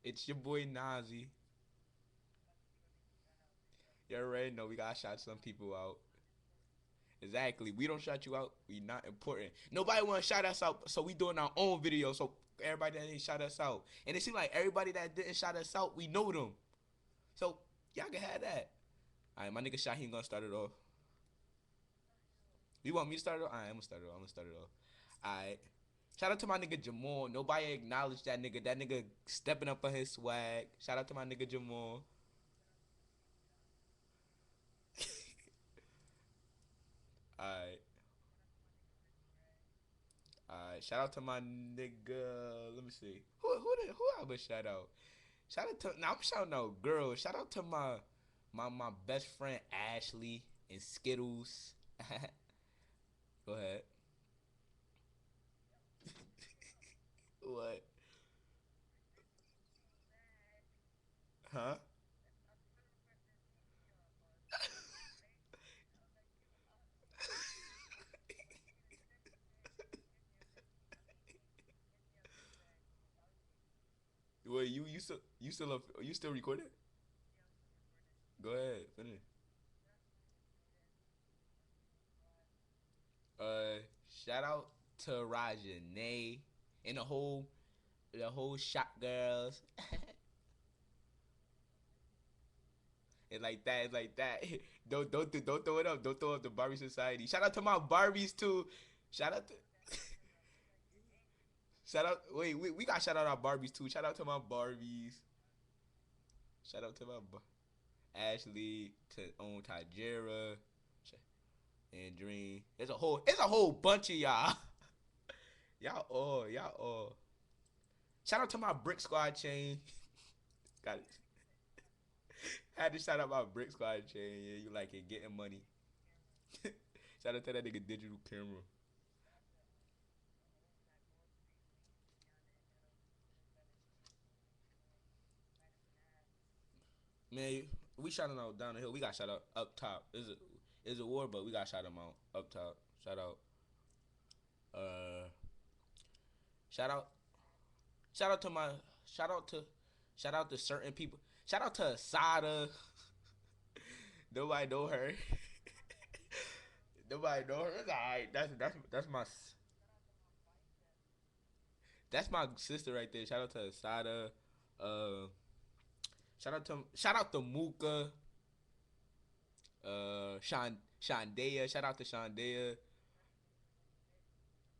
It's your boy Nazy. You already know we gotta shout some people out. Exactly. We don't shout you out. We not important. Nobody want to shout us out, so we doing our own video. So everybody that didn't shout us out, and it seems like everybody that didn't shout us out, we know them. So y'all can have that. All right, my nigga Shaheem gonna start it off. You want me to start it off? All right, I'm gonna start it off. I'm gonna start it off. All right. Shout out to my nigga Jamal. Nobody acknowledged that nigga. That nigga stepping up on his swag. Shout out to my nigga Jamal. All right. Alright, shout out to my nigga. Let me see. Who I would shout out? Shout out to now I'm shouting out girls. Shout out to my best friend Ashley and Skittles. Go ahead. What? Huh? Wait, you still recording? Go ahead, finish. Uh, shout out to Rajane and the whole shop girls. It's like that. It's like that. Don't throw it up. Don't throw up the Barbie Society. Shout out to my Barbies too. Shout out to shout out. Wait, we got shout out our Barbies too. Shout out to my Barbies. Shout out to Ashley, to Tajira, and Dream. It's a whole bunch of y'all. Y'all all. Shout out to my Brick Squad chain. Got it. Had to shout out my Brick Squad chain. Yeah, you like it, getting money. Shout out to that nigga digital camera. Man, we shouting out down the hill. We got shout out up top. Is a war, but we got shout them out up top. Shout out. Uh, shout out. Shout out to my. Shout out to. Shout out to certain people. Shout out to Asada. Nobody know her. Nobody know her. It's alright. That's my sister right there. Shout out to Asada. Uh, shout out to Muka. Shandaya. Shout out to Shandaya.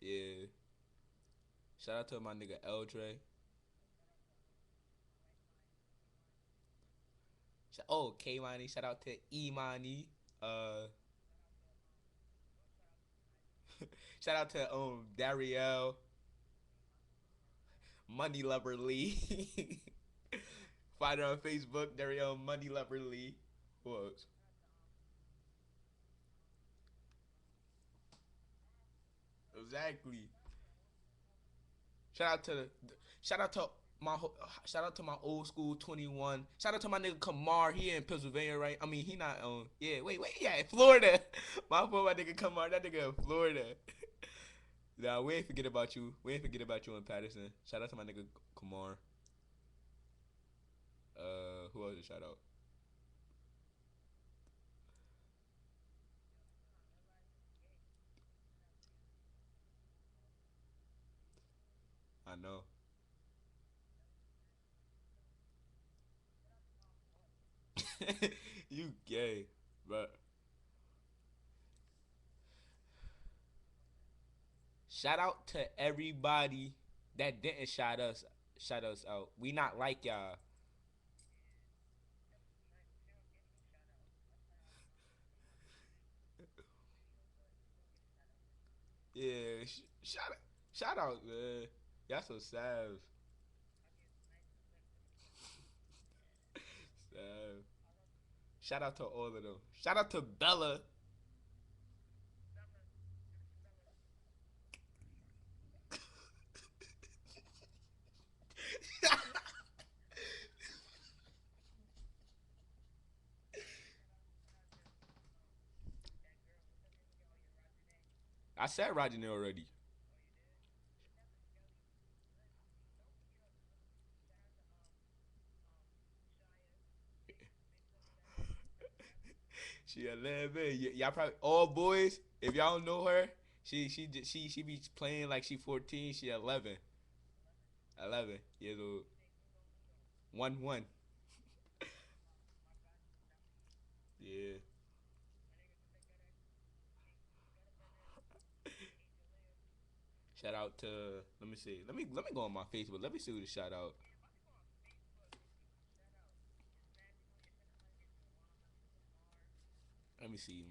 Yeah. Shout out to my nigga Eldre. Oh, K Money. Shout out to E Money. Uh, shout out to Dariel Money Lover Lee. Find her on Facebook. Dariel Money Lover Lee. Who else? Exactly. Shout out to shout out to my shout out to my old school 21. Shout out to my nigga Kamar. He in Pennsylvania, right? I mean, he not yeah, wait, yeah, in Florida. My fault, my nigga Kamar. That nigga in Florida. Nah, we ain't forget about you. We ain't forget about you in Patterson. Shout out to my nigga Kamar. Who else to shout out? I know. You gay, but shout out to everybody that didn't shout us out. We not like y'all. Yeah, shout out, man. Y'all so sad. Sad. Shout out to all of them. Shout out to Bella. I said Roger already. She 11. Y'all probably all boys. If y'all don't know her, she be playing like she 14. She 11. 11 years old. 1-1. Yeah. Shout out to, let me see. Let me go on my Facebook. Let me see who to shout out. Let me see.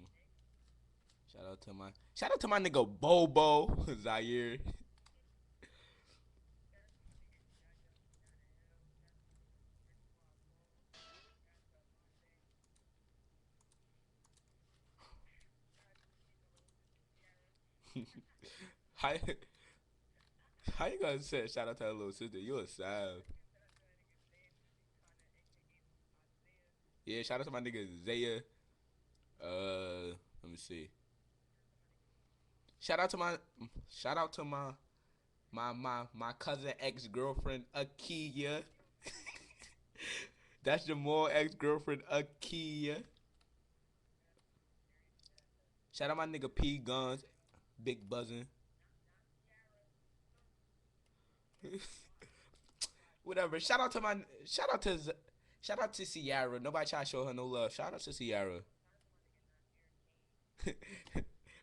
Shout out to my nigga Bobo Zaire. how how you gonna say shout out to her little sister? You a sav. Yeah, shout out to my nigga Zaya. Let me see. Shout out to my shout out to my cousin ex girlfriend Akia. That's Jamal ex girlfriend Akia. Shout out my nigga P Guns, big buzzing. Whatever. Shout out to Sierra. Nobody try to show her no love. Shout out to Sierra.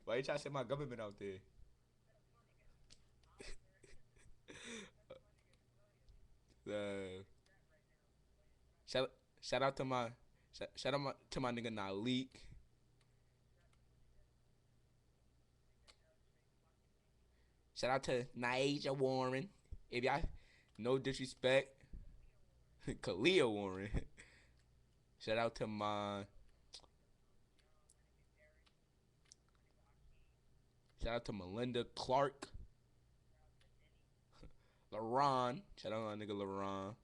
Why you trying to send my government out there? Uh, shout shout out to my shout out to my nigga Nalik. Shout out to Naija Warren. If y'all no disrespect, Kalia Warren. Shout out to my shout out to Melinda Clark, LaRon. Shout out to my nigga LaRon.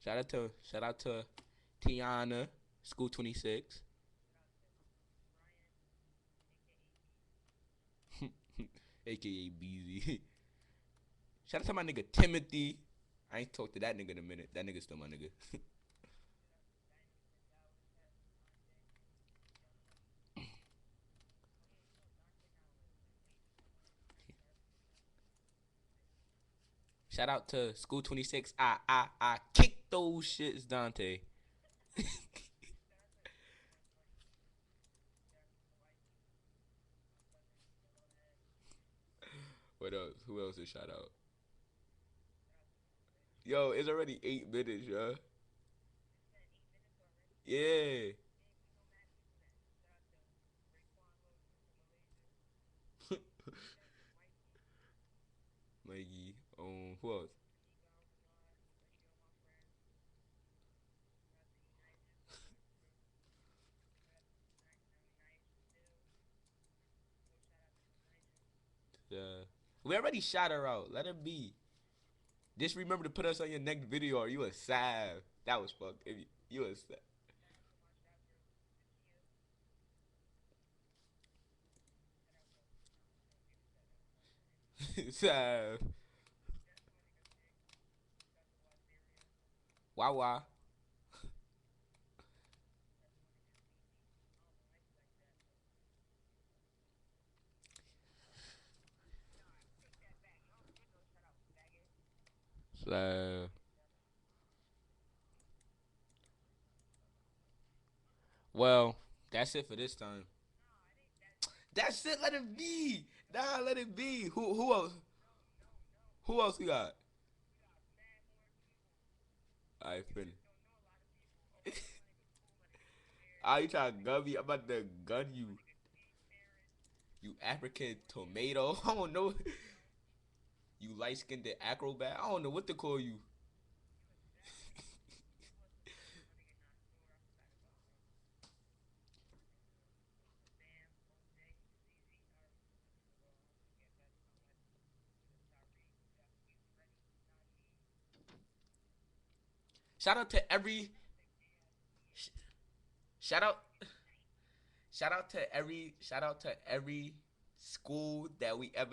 Shout out to Tiana, School 26. AKA Beezy. Shout out to my nigga Timothy. I ain't talked to that nigga in a minute. That nigga still my nigga. Shout out to School 26. I kick those shits, Dante. What else? Who else is shout out? Yo, it's already 8 minutes, yo. Yeah. Mikey. Who else? We already shot her out. Let her be. Just remember to put us on your next video or you a sav. That was fucked. If you a sav. Wah wah. So, well, that's it for this time. That's it. Let it be. Nah, let it be. Who else? Who else we got? I finished. Ah, you trying to gun me? I'm about to gun you. You African tomato. I don't know. You light skinned acrobat. I don't know what to call you. Shout out to every. Shout out. Shout out to every. Shout out to every school that we ever